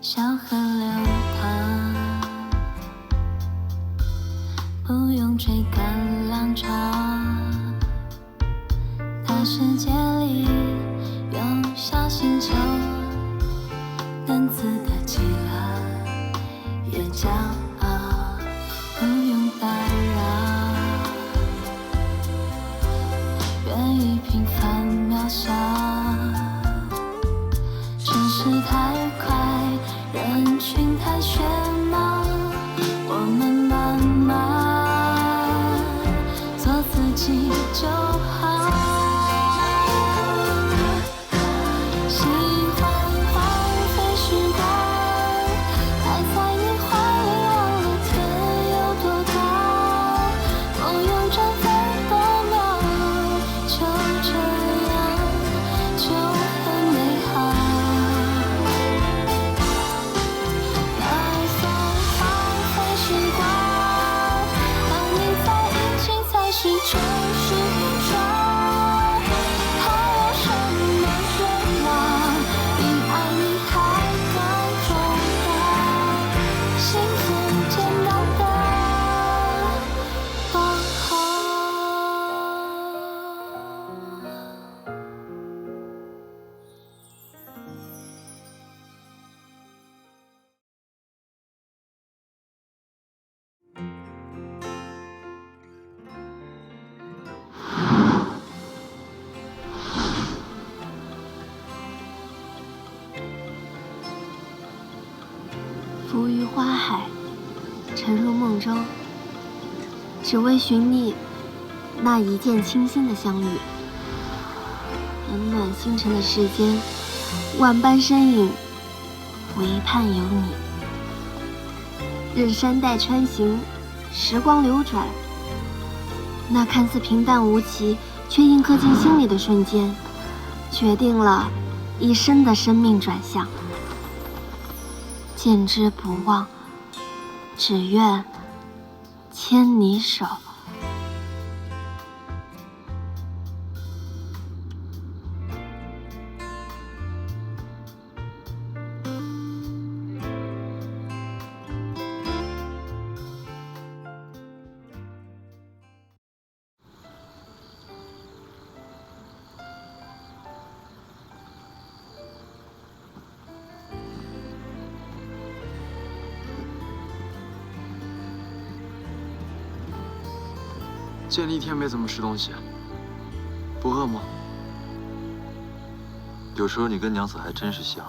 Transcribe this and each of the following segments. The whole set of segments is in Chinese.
小河流淌，不用追赶浪潮。大世界里有小星球，各自的企鹅也骄傲，不用打扰。源于平凡渺小，城市太快，人群太喧闹，我们慢慢做自己就好。喜欢荒废时光，待在你怀里忘了天有多高，梦有绽放多秒，就这样就很美好。那送荒废时光，和你在一起才是真实碰撞。还有什么愿望比爱你还更重要？幸福简单的多好。浮于花海，沉入梦中，只为寻觅那一见倾心的相遇。冷暖星辰的世间，万般身影，唯盼有你。任山带穿行，时光流转，那看似平淡无奇，却印刻进心里的瞬间，决定了一生的生命转向。见之不忘，只愿牵你手。见了一天没怎么吃东西，不饿吗？有时候你跟娘子还真是像。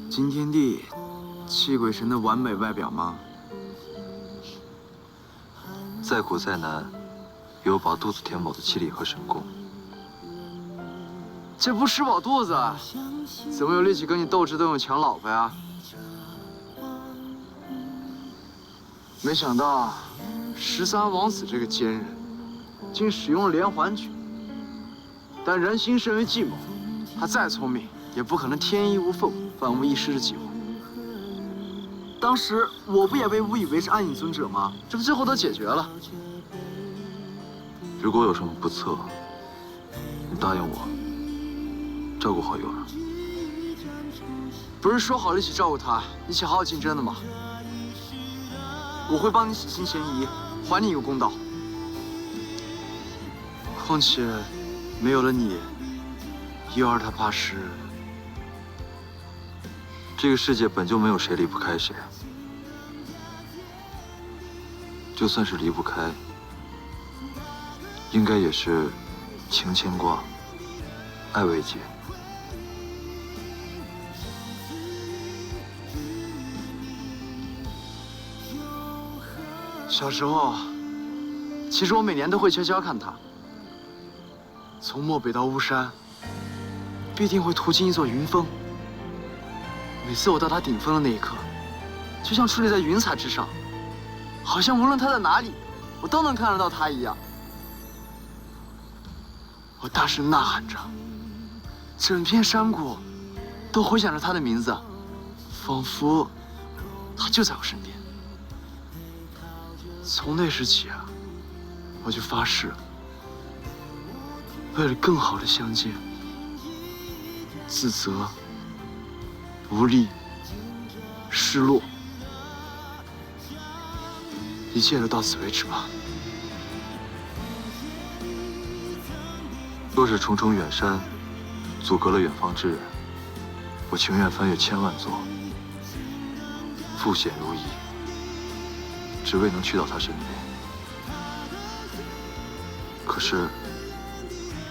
惊天地，泣鬼神的完美外表吗？再苦再难，也有把肚子填饱的气力和神功。这不吃饱肚子，怎么有力气跟你斗智斗勇抢老婆呀？没想到13王子这个奸人，竟使用了连环曲。但人心胜于计谋，他再聪明，也不可能天衣无缝、万无一失的计划。当时我不也被误以为是暗影尊者吗？这不最后都解决了。如果有什么不测，你答应我，照顾好幼儿。不是说好了一起照顾他，一起好好竞争的吗？我会帮你洗清嫌疑，还你一个公道。况且，没有了你，幼儿他怕是……这个世界本就没有谁离不开谁，就算是离不开，应该也是情牵挂，爱为结。小时候，其实我每年都会悄悄看他。从漠北到巫山，必定会途经一座云峰。每次我到它顶峰的那一刻，就像矗立在云彩之上，好像无论它在哪里，我都能看得到它一样。我大声呐喊着，整片山谷都回响着他的名字，仿佛他就在我身边。从那时起啊，我就发誓，为了更好的相见，自责、无力、失落，一切都到此为止吧。若是重重远山阻隔了远方之人，我情愿翻越千万座，复险如一，只为能去到他身边。可是，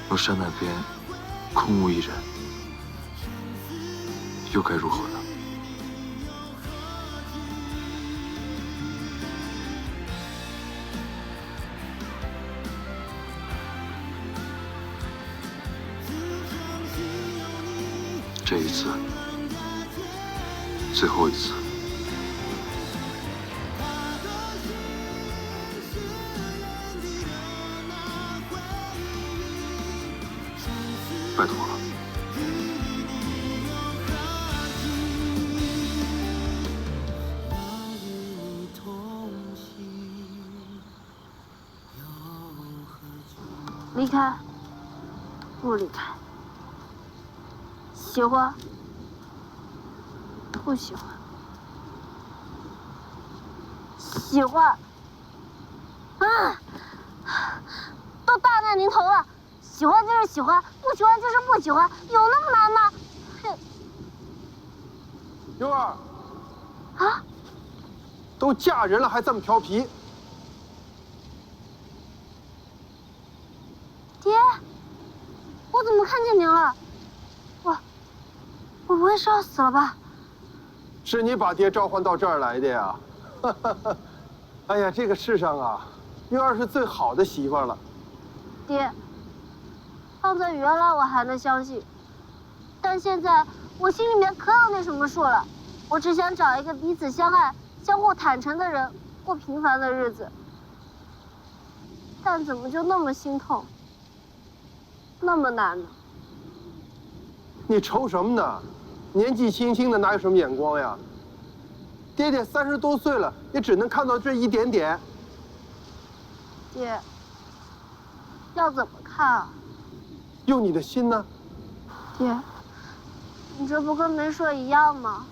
若山那边空无一人，又该如何呢？这一次，最后一次，拜托了。离开，不离开。喜欢，不喜欢。喜欢，啊，都大难临头了，喜欢就是喜欢，不喜欢就是不喜欢，有那么难吗？哼！妞儿，啊，都嫁人了还这么调皮？爹，我怎么看见您了？我不会是要死了吧？是你把爹召唤到这儿来的呀？哎呀，这个世上啊，妞儿是最好的媳妇儿了。爹，放在原来我还能相信，但现在我心里面可有那什么数了。我只想找一个彼此相爱、相互坦诚的人，过平凡的日子。但怎么就那么心痛，那么难呢？你愁什么呢？年纪轻轻的哪有什么眼光呀？爹爹30多岁了，也只能看到这一点点。爹，要怎么看啊？用你的心呢？爹，你这不跟没说一样吗？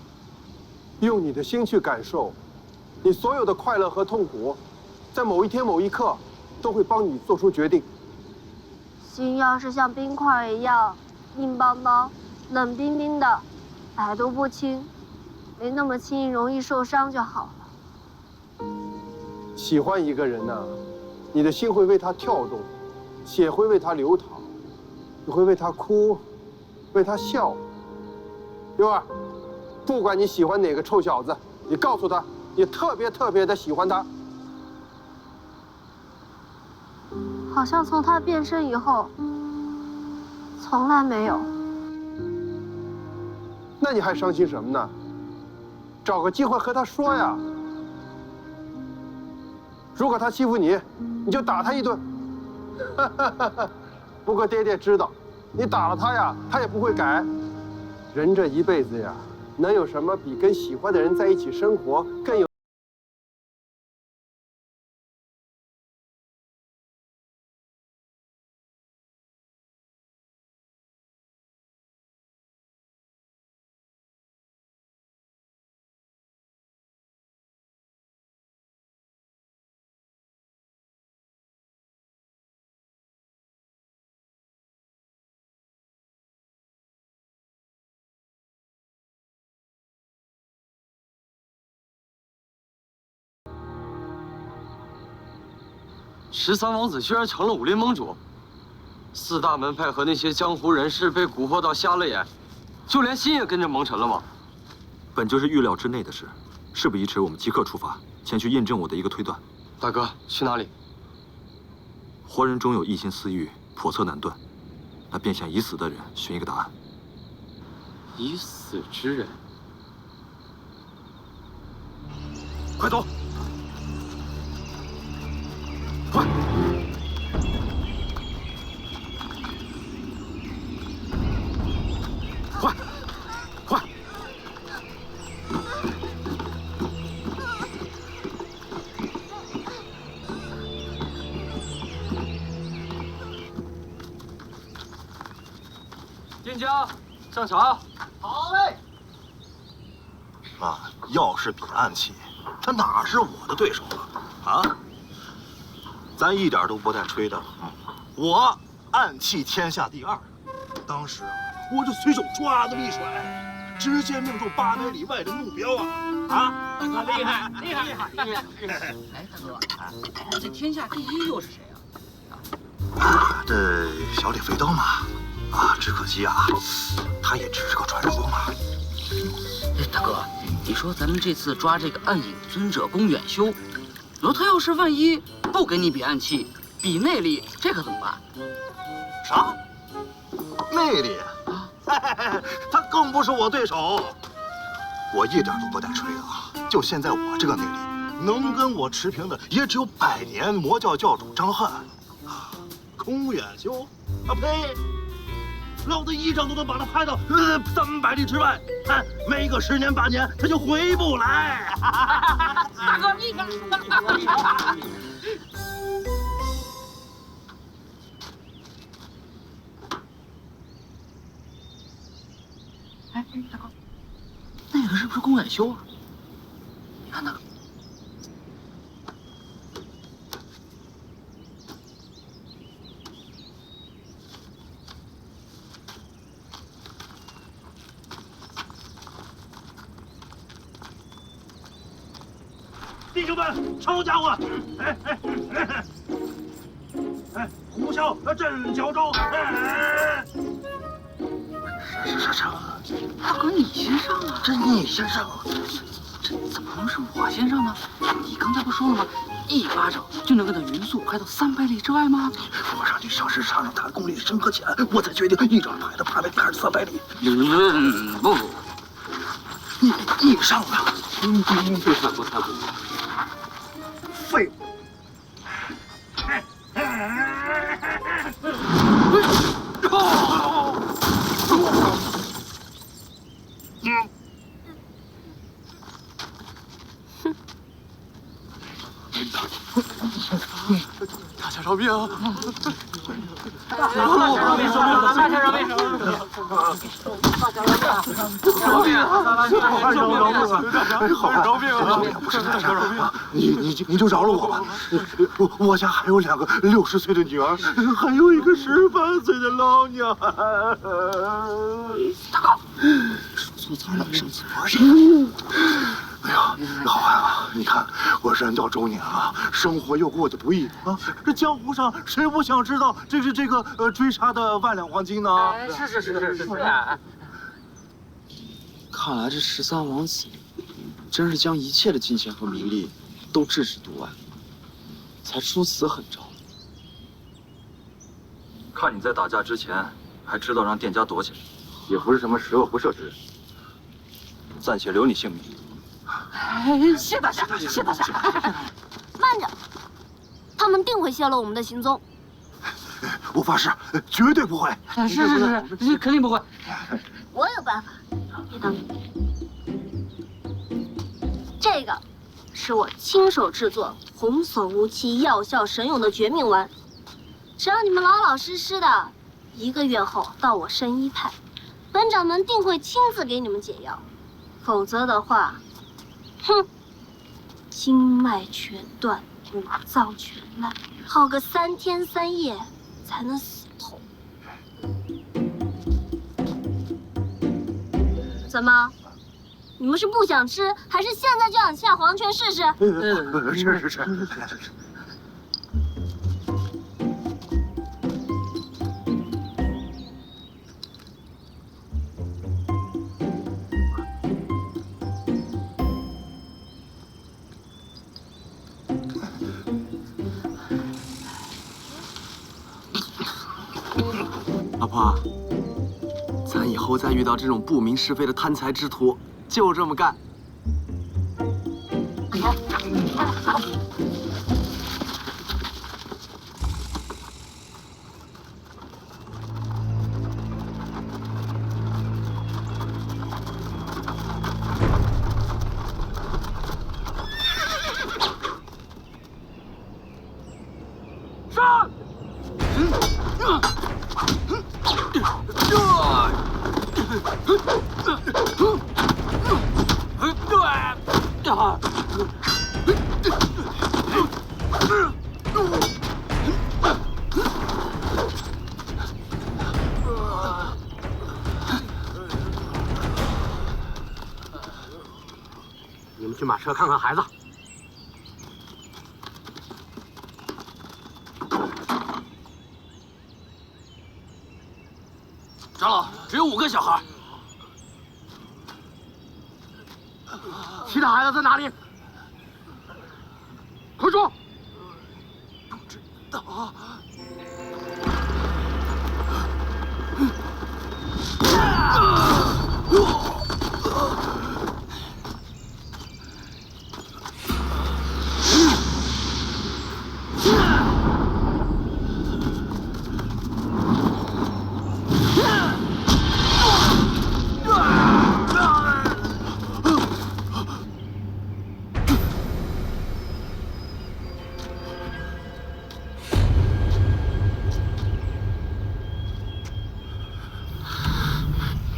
用你的心去感受，你所有的快乐和痛苦，在某一天某一刻，都会帮你做出决定。心要是像冰块一样硬邦邦、冷冰冰的，百毒不侵，没那么轻易容易受伤就好了。喜欢一个人呢，你的心会为他跳动，血会为他流淌，你会为他哭，为他笑。妞儿，不管你喜欢哪个臭小子，你告诉他，你特别的喜欢他。好像从他变身以后，从来没有。那你还伤心什么呢？找个机会和他说呀。如果他欺负你，你就打他一顿。不过爹爹知道，你打了他呀，他也不会改。人这一辈子呀，能有什么比跟喜欢的人在一起生活更有？13王子居然成了武林盟主，4大门派和那些江湖人士被蛊惑到瞎了眼，就连心也跟着蒙尘了吗？本就是预料之内的事，事不宜迟，我们即刻出发，前去印证我的一个推断。大哥，去哪里？活人终有一心私欲，叵测难断，那便向已死的人寻一个答案。已死之人，快走！快！快！快！店家，上场。好嘞。啊，要是比暗器，他哪是我的对手啊？啊，咱一点都不带吹的。我暗器天下第2，当时我就随手唰这么一甩，直接命中800里外的目标啊！啊，大哥厉害，厉害，厉害，厉害！哎，大哥，这天下第1又是谁啊？这小李飞刀嘛，啊，只可惜啊，他也只是个传说嘛。哎，大哥，你说咱们这次抓这个暗影尊者宫远修，他要是万一不给你比暗器，比内力，这可怎么办？啥？内力？啊，他更不是我对手。我一点都不带吹的啊！就现在我这个内力，能跟我持平的也只有100年魔教教主张翰。宫远修？啊呸！老子一掌都能把他拍到300里之外，没个10年8年，他就回不来。大哥，你看，厉害！哎，大哥，那个是不是宫远修啊？你看那个。弟兄们，抄家伙！虎啸震角招！上！大哥，你先上啊！这你先上，这怎么能是我先上呢？你刚才不说了吗？一巴掌就能跟他匀速拍到300里之外吗？我上去尝试尝尝他的功力深和浅，我才决定一掌拍他800里还是300里。不，你上啊！别反驳太公。废物！大侠饶命啊！大侠饶命！大侠饶命！饶命啊！好饶命啊！不是大侠饶命！你就饶了我吧。我家还有2个60岁的女儿，还有一个18岁的老娘。大哥，说错了，上次不是。哎呀，老汉啊，你看我人到中年了，生活又过得不易啊。这江湖上谁不想知道这个追杀的万两黄金呢？是。看来这13王子真是将一切的金钱和名利都置之度外，才出此狠招。看你在打架之前还知道让店家躲起来，也不是什么十恶不赦之人，暂且留你性命。谢大侠，谢大侠。慢着，他们定会泄露我们的行踪。我发誓，绝对不会。是，肯定不会。我有办法，你等。这个是我亲手制作、童叟无欺、药效神勇的绝命丸，只要你们老老实实的，1个月后到我圣医派，本掌门定会亲自给你们解药。否则的话，哼，经脉全断，五脏全烂，耗个3天3夜才能死透。怎么？你们是不想吃，还是现在就想下黄泉试试？是。老婆，咱以后再遇到这种不明是非的贪财之徒，就这么干。你们去马车看看孩子。长老，只有5个小孩。其他孩子在哪里？快说！不知道。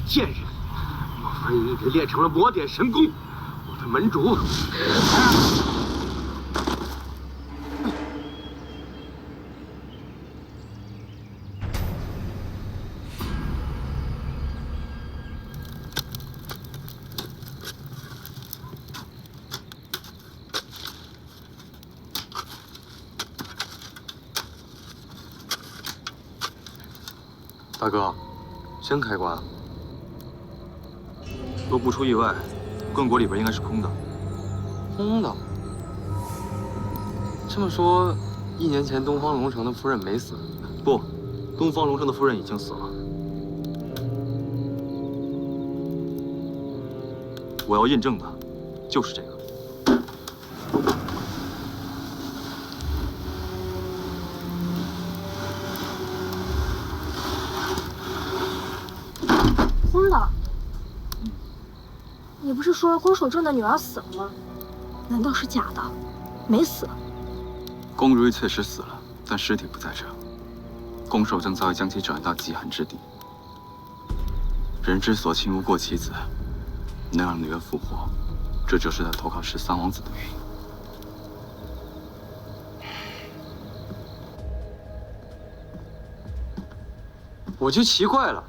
贱人，莫非你已经练成了魔点神功？我的门主！大哥，真开关？若不出意外，棍椁里边应该是空的。空的。这么说，1年前东方龙城的夫人没死？不，东方龙城的夫人已经死了。我要印证的，就是这个。空的。你不是说宫守正的女儿死了吗？难道是假的？没死？宫如意确实死了，但尸体不在这。宫守正早已将其转移到极寒之地。人之所亲无过其子，能让女儿复活，这就是他投靠13王子的原因。我就奇怪了，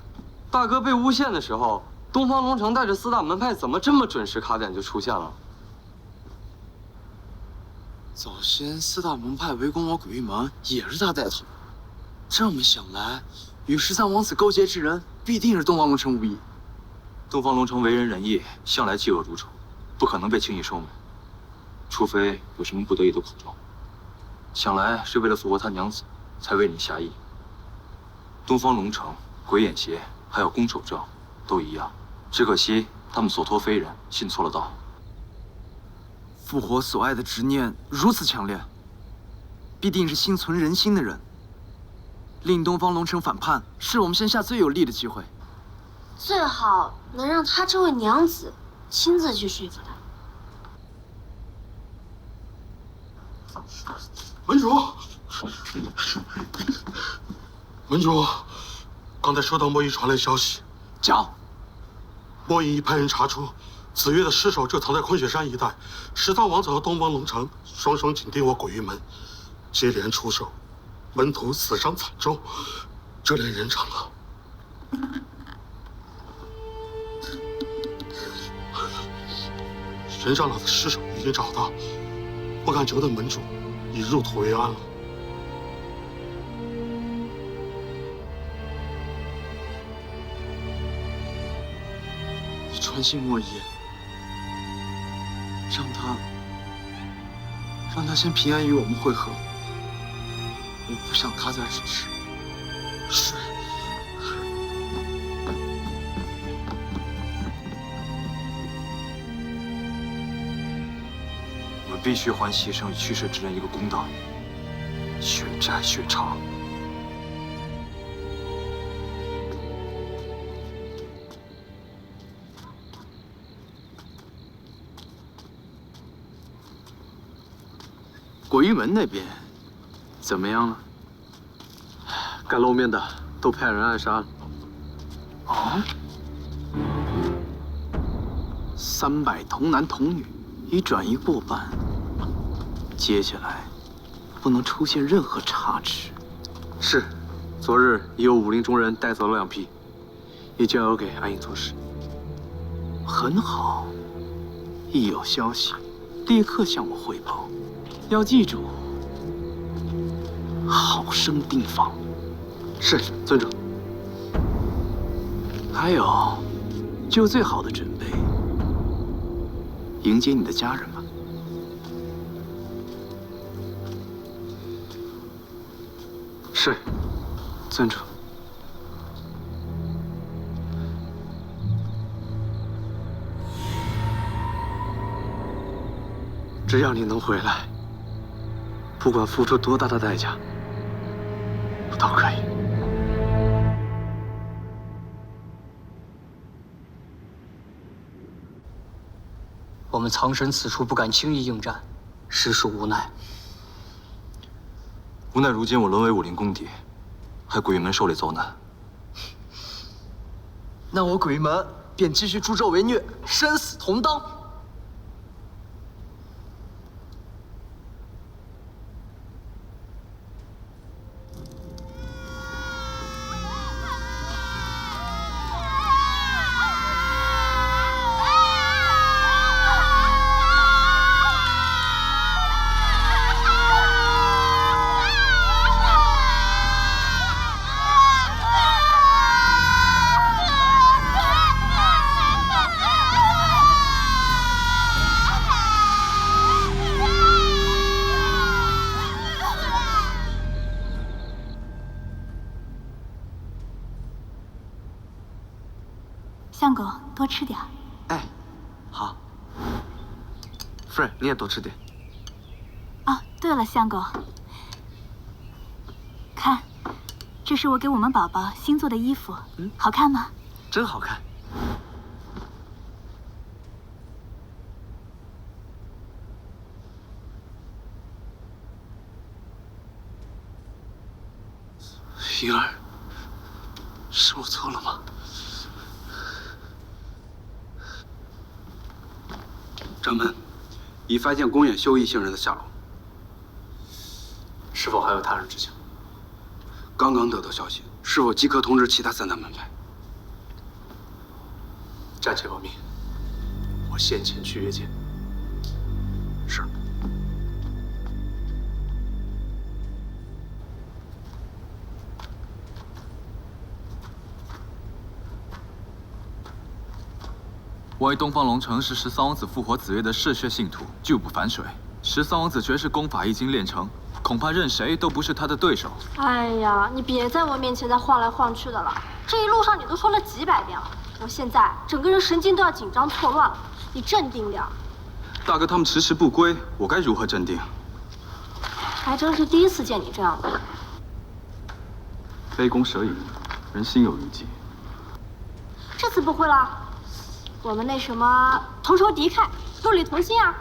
大哥被诬陷的时候，东方龙城带着4大门派怎么这么准时卡点就出现了？早先4大门派围攻我鬼域门，也是他带头。这么想来，与13王子勾结之人必定是东方龙城无疑。东方龙城为人仁义，向来嫉恶如仇，不可能被轻易收买，除非有什么不得已的苦衷。想来是为了复活他娘子，才为你下意。东方龙城、鬼眼邪还有宫守正，都一样。只可惜他们所托非人，信错了道。复活所爱的执念如此强烈，必定是心存人心的人。令东方龙城反叛，是我们身下最有利的机会。最好能让他这位娘子亲自去说服他。门主，门主，刚才收到莫夷传来消息，讲。莫夷派人查出，紫月的尸首就藏在昆雪山一带，13王子和东方龙城双双紧盯我鬼域门，接连出手，门徒死伤惨重，这连人场了。神长老的尸首已经找到，不敢久等门主已入土为安了。你传信莫夷，让他先平安与我们会合。我不想他再出事。是。我们必须还牺牲与去世之人一个公道，血债血偿。鬼域门那边怎么样了？敢露面的都派人暗杀了。啊？ 300童男童女，已转移过半。接下来不能出现任何差池。是，昨日已有武林中人带走了2批，已交由给暗影做事。很好，一有消息，立刻向我汇报。要记住，好生提防。是，尊主。还有，就最好的准备，迎接你的家人吧。是，尊主。只要你能回来，不管付出多大的代价，我都可以。我们藏身此处，不敢轻易应战，实属无奈。无奈如今我沦为武林公敌，还鬼门受累遭难。那我鬼门便继续助纣为虐，生死同当。相公，多吃点。哎，好。夫人，你也多吃点。哦，对了，相公，看，这是我给我们宝宝新做的衣服，好看吗？真好看。莹儿，是我错了吗？掌门，已发现宫远修一行人的下落，是否还有他人知晓？刚刚得到消息，是否即刻通知其他3大门派？暂且保密，我先前去约见。是。我为东方龙城是13王子复活紫月的嗜血信徒，拒不反水。13王子绝世功法一经练成，恐怕任谁都不是他的对手。哎呀，你别在我面前再晃来晃去的了，这一路上你都说了几百遍了，我现在整个人神经都要紧张错乱了，你镇定点。大哥他们迟迟不归，我该如何镇定？还真是第一次见你这样的。杯弓蛇影，人心有余悸。这次不会了。我们那什么同仇敌忾，陆里同心啊！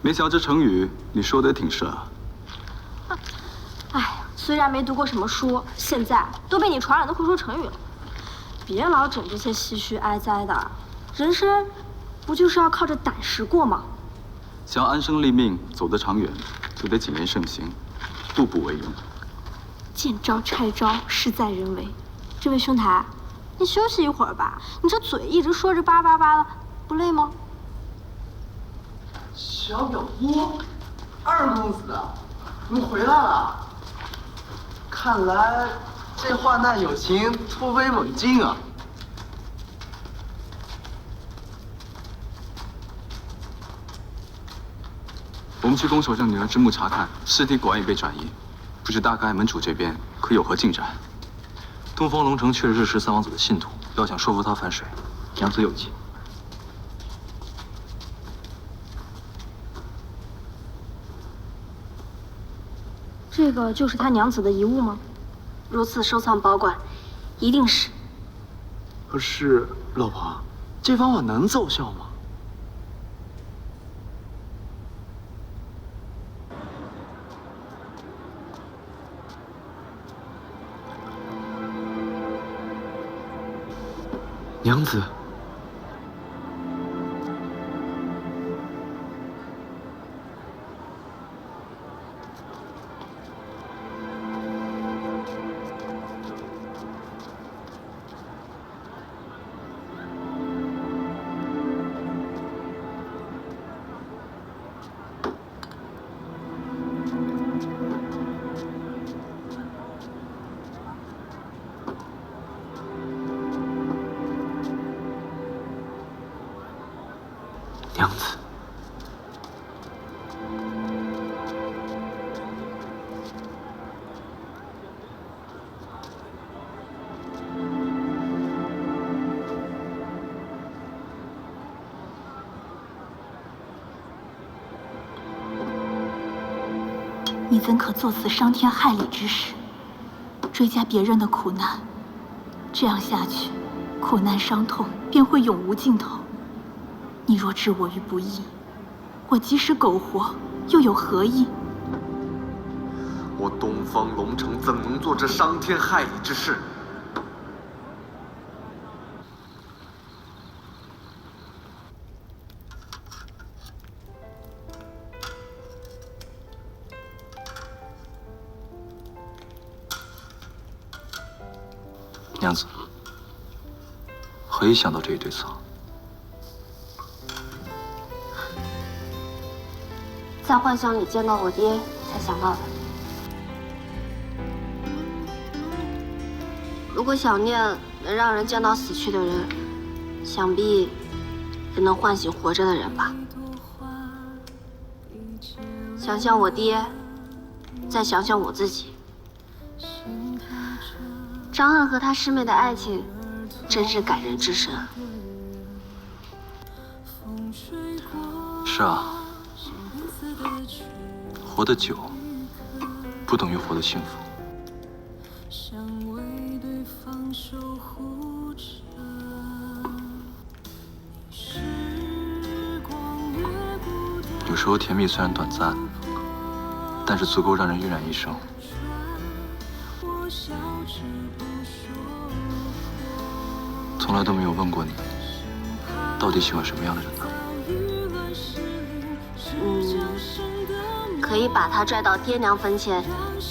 没想到这成语你说的也挺顺啊。哎，虽然没读过什么书，现在都被你传染的会说成语了。别老整这些唏嘘哀哉的，人生不就是要靠着胆识过吗？想要安身立命，走得长远，就得谨言慎行，步步为营。见招拆招，事在人为。这位兄台，你休息一会儿吧，你这嘴一直说着叭叭叭的，不累吗？小表姑，二公子，你们回来了。看来这患难有情，突飞猛进啊！我们去宫首相女儿之墓查看，尸体果然已被转移，不知大概门主这边可有何进展？东方龙城确实是13王子的信徒，要想说服他反水，娘子有计。这个就是他娘子的遗物吗？如此收藏保管，一定是。可是，老婆，这方法能奏效吗？娘子，娘子。你怎可做此伤天害理之事，追加别人的苦难？这样下去，苦难伤痛便会永无尽头。你若置我于不义，我即使苟活，又有何益？我东方龙城怎能做这伤天害理之事？娘子，何以想到这一对策？在幻想里见到我爹才想到的。如果想念能让人见到死去的人，想必也能唤醒活着的人吧。想想我爹，再想想我自己。张翰和他师妹的爱情，真是感人至深。是啊，活得久，不等于活得幸福。有时候甜蜜虽然短暂，但是足够让人晕染一生。从来都没有问过你，到底喜欢什么样的人呢？可以把他拽到爹娘坟前，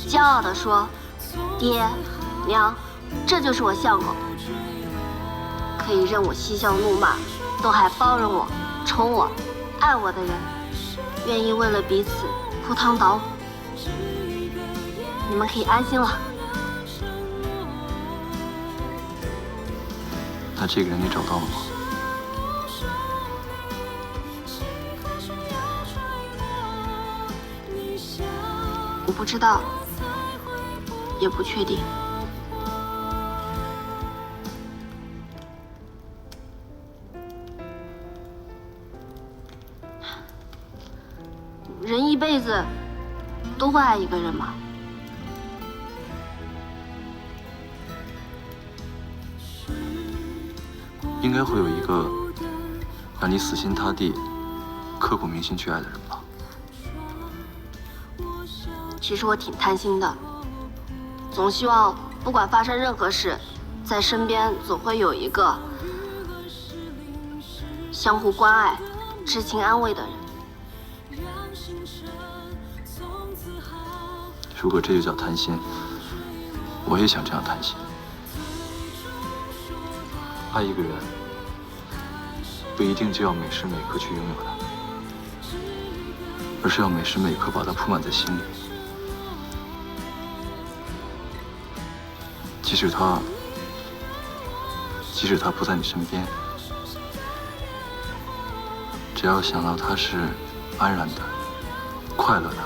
骄傲地说：“爹，娘，这就是我相公。”可以任我嬉笑怒骂，都还包容我、宠我、爱我的人，愿意为了彼此赴汤蹈火。你们可以安心了。那这个人你找到了吗？我不知道，也不确定。人一辈子都会爱一个人吗？应该会有一个让你死心塌地、刻骨铭心去爱的人吧。其实我挺贪心的，总希望不管发生任何事，在身边总会有一个相互关爱、知情安慰的人。如果这就叫贪心，我也想这样贪心。爱一个人，不一定就要每时每刻去拥有他，而是要每时每刻把它铺满在心里。即使他不在你身边，只要想到他是安然的、快乐的，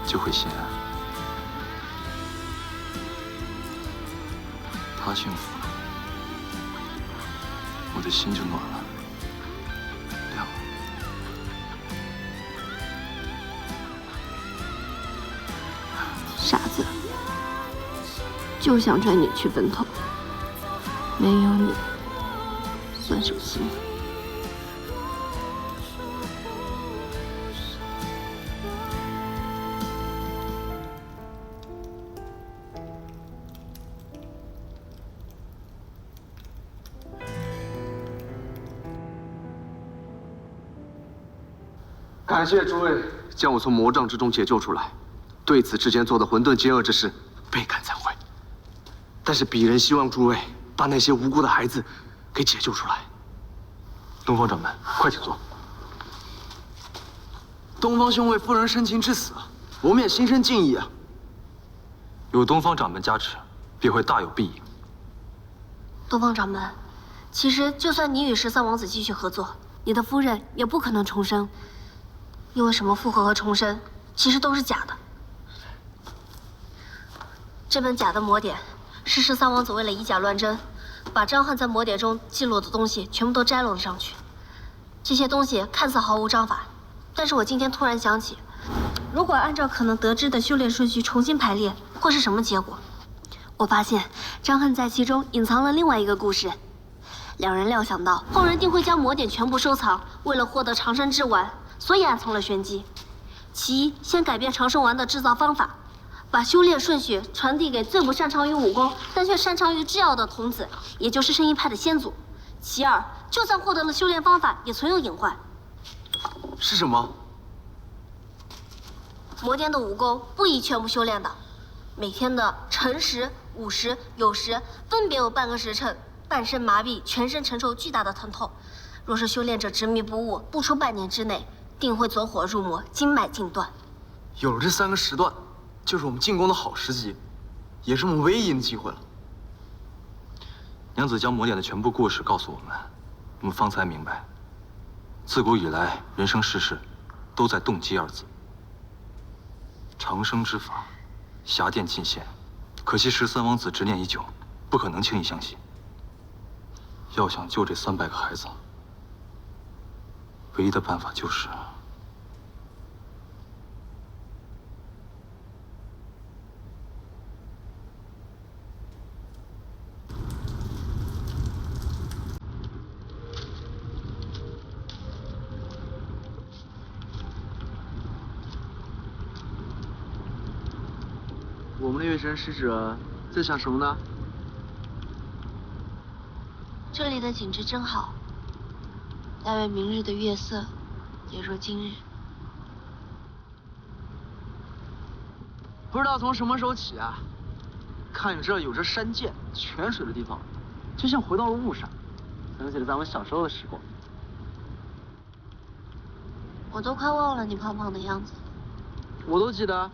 就会心安。他幸福了，我的心就暖了，亮了。傻子，就想拽你去坟头，没有你，算什么幸福？感谢诸位将我从魔障之中解救出来，对此之前做的混沌奸恶之事，倍感惭愧。但是鄙人希望诸位把那些无辜的孩子给解救出来。东方掌门，快请坐。东方兄为夫人深情至死，我们也心生敬意啊。有东方掌门加持，必会大有裨益。东方掌门，其实，就算你与13王子继续合作，你的夫人也不可能重生，因为什么复活和重生，其实都是假的。这本假的魔典，是13王子为了以假乱真，把张翰在魔典中记录的东西全部都摘录了上去。这些东西看似毫无章法，但是我今天突然想起，如果按照可能得知的修炼顺序重新排列，会是什么结果？我发现张翰在其中隐藏了另外一个故事。两人料想到后人定会将魔典全部收藏，为了获得长生之丸，所以暗藏了玄机。其一，先改变长生丸的制造方法，把修炼顺序传递给最不擅长于武功，但却擅长于制药的童子，也就是圣医派的先祖。其二，就算获得了修炼方法，也存有隐患。是什么？魔典的武功不宜全部修炼的，每天的晨时、午时、酉时分别有半个时辰，半身麻痹，全身承受巨大的疼痛。若是修炼者执迷不悟，不出半年之内，定会走火入魔，经脉尽断。有了这3个时段，就是我们进攻的好时机，也是我们唯一赢的机会了。娘子将魔典的全部故事告诉我们方才明白，自古以来人生世事，都在动机2字。长生之法，侠殿尽现，可惜13王子执念已久，不可能轻易相信。要想救这300个孩子，唯一的办法就是……我们的月神使者在想什么呢？这里的景致真好，但愿明日的月色也若今日。不知道从什么时候起啊，看着这有着山涧、泉水的地方，就像回到了雾上，想起了咱们小时候的时光。我都快忘了你胖胖的样子。我都记得。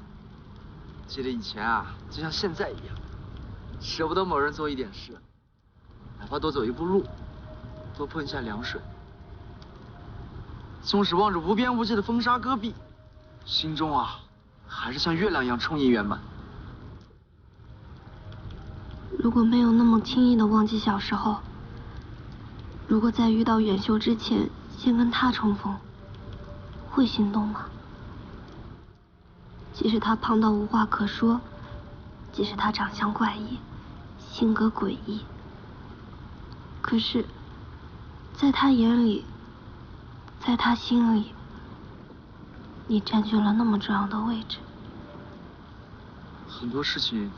记得以前啊，就像现在一样，舍不得某人做一点事，哪怕多走一步路，多碰一下凉水。纵使望着无边无际的风沙戈壁，心中啊，还是像月亮一样充盈圆满。如果没有那么轻易的忘记小时候，如果在遇到远修之前先跟他重逢，会心动吗？即使他胖到无话可说，即使他长相怪异，性格诡异，可是，在他眼里，在他心里，你占据了那么重要的位置。很多事情，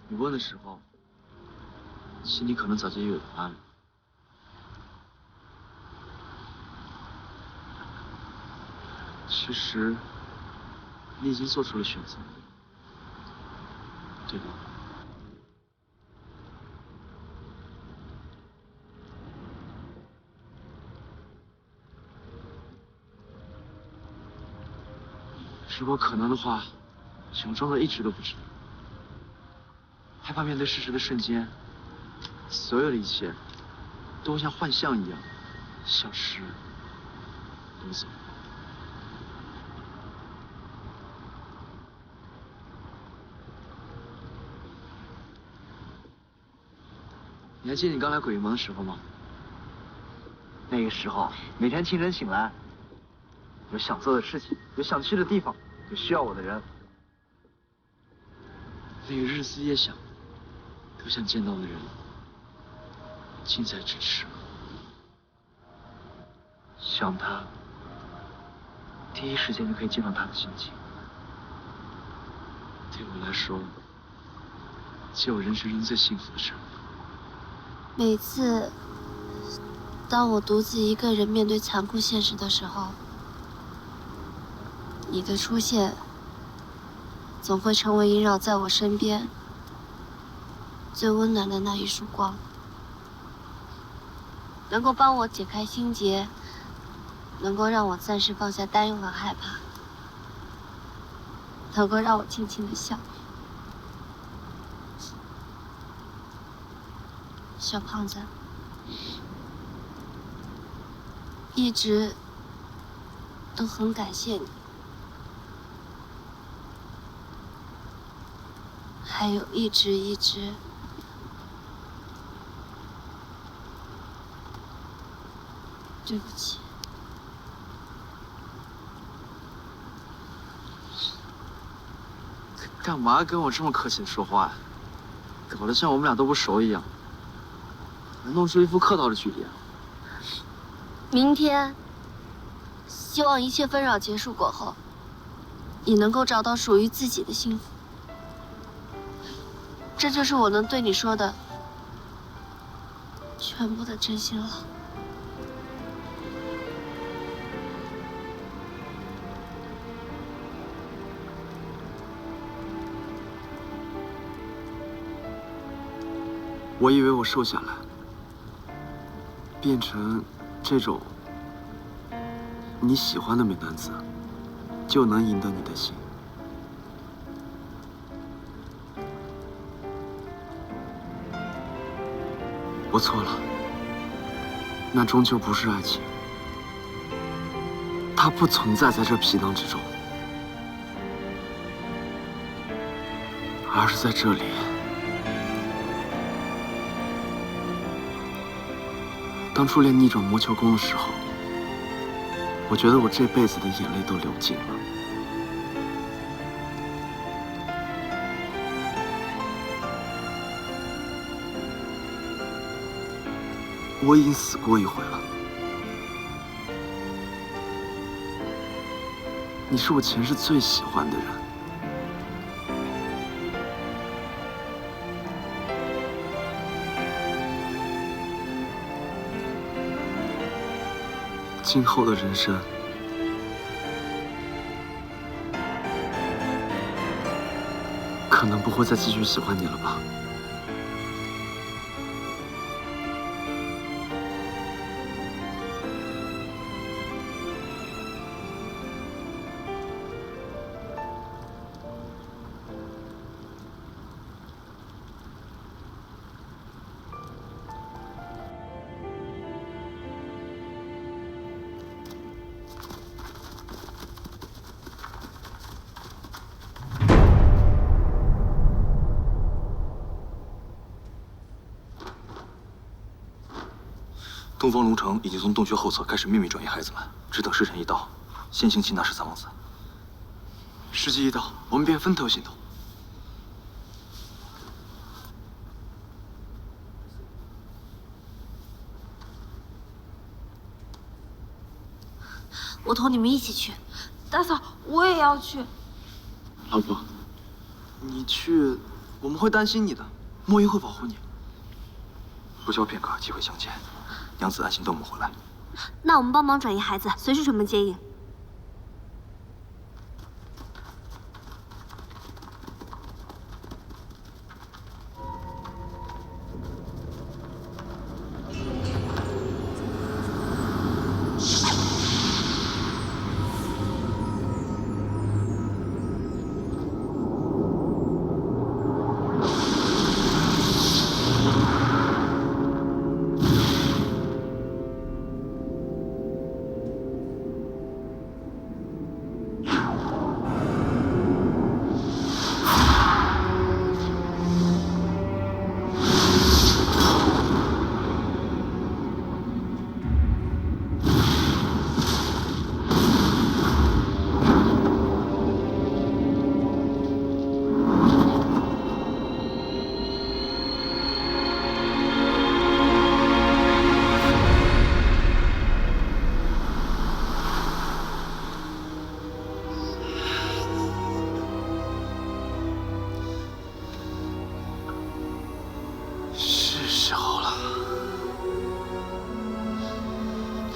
你问的时候，心里可能早就有答案了。其实，你已经做出了选择，对吧？如果可能的话，想装作一直都不知道，害怕面对事实的瞬间，所有的一切都会像幻象一样消失、流走。你还记得你刚来鬼域门的时候吗？那个时候，每天清晨醒来，有想做的事情，有想去的地方，有需要我的人。那个日思夜想，都想见到的人，近在咫尺。想他，第一时间就可以见到他的心情。对我来说，是我人生中最幸福的事。每次，当我独自一个人面对残酷现实的时候，你的出现，总会成为萦绕在我身边最温暖的那一束光，能够帮我解开心结，能够让我暂时放下担忧和害怕，能够让我轻轻的笑。小胖子，一直都很感谢你，还有一直对不起。干嘛跟我这么客气的说话呀？搞得像我们俩都不熟一样，还弄出一副客套的距离啊！明天，希望一切纷扰结束过后，你能够找到属于自己的幸福。这就是我能对你说的全部的真心了。我以为我瘦下来，变成这种你喜欢的美男子，就能赢得你的心。我错了，那终究不是爱情，它不存在在这皮囊之中，而是在这里。当初练逆转魔球功的时候，我觉得我这辈子的眼泪都流尽了。我已经死过一回了。你是我前世最喜欢的人。今后的人生，可能不会再继续喜欢你了吧？东方龙城已经从洞穴后侧开始秘密转移孩子们，只等时辰一到，先行擒拿13王子。时机一到，我们便分头行动。我同你们一起去。大嫂，我也要去。老婆，你去，我们会担心你的，莫言会保护你。不消片刻，机会相见。娘子安心等我们回来。那我们帮忙转移孩子，随时准备接应。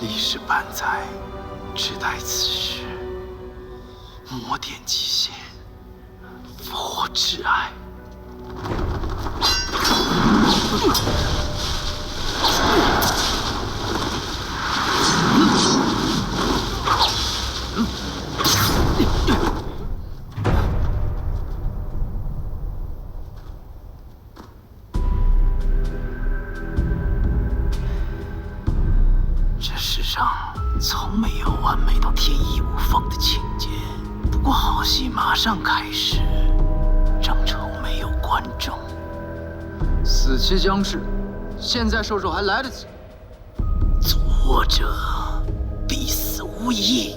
历时半载，只待此时，魔点极限，复活挚爱。上从没有完美到天衣无缝的情节。不过好戏马上开始，张丑没有观众。死期将至，现在收手还来得及。作者必死无疑。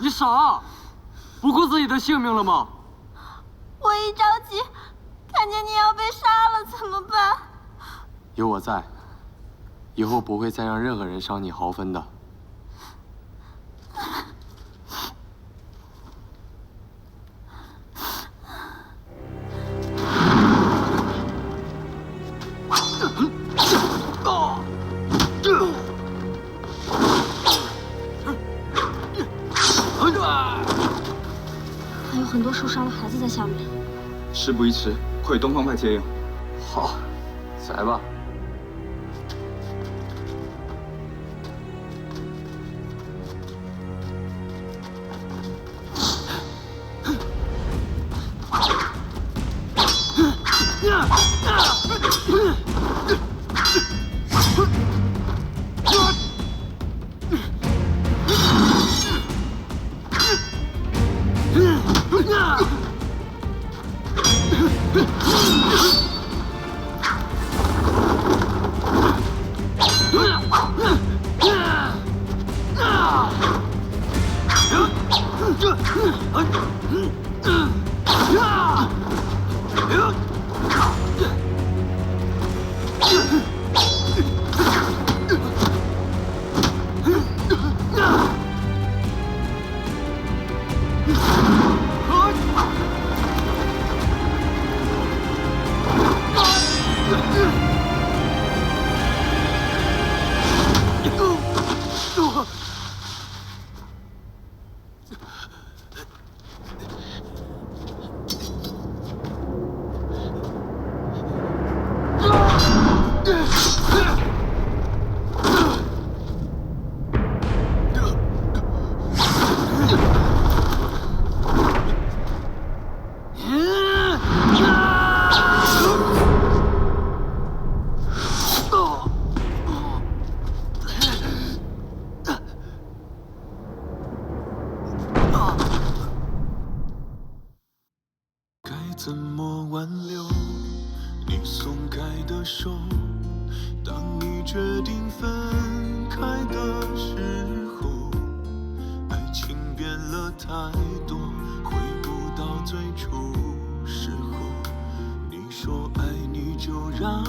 你傻，不顾自己的性命了吗？我一着急，看见你要被杀了，怎么办？有我在，以后不会再让任何人伤你毫分的。还有很多受伤的孩子在下面。事不宜迟，快与东方派接应。好，来吧。怎么挽留你松开的手？当你决定分开的时候，爱情变了太多，回不到最初时候。你说爱你就让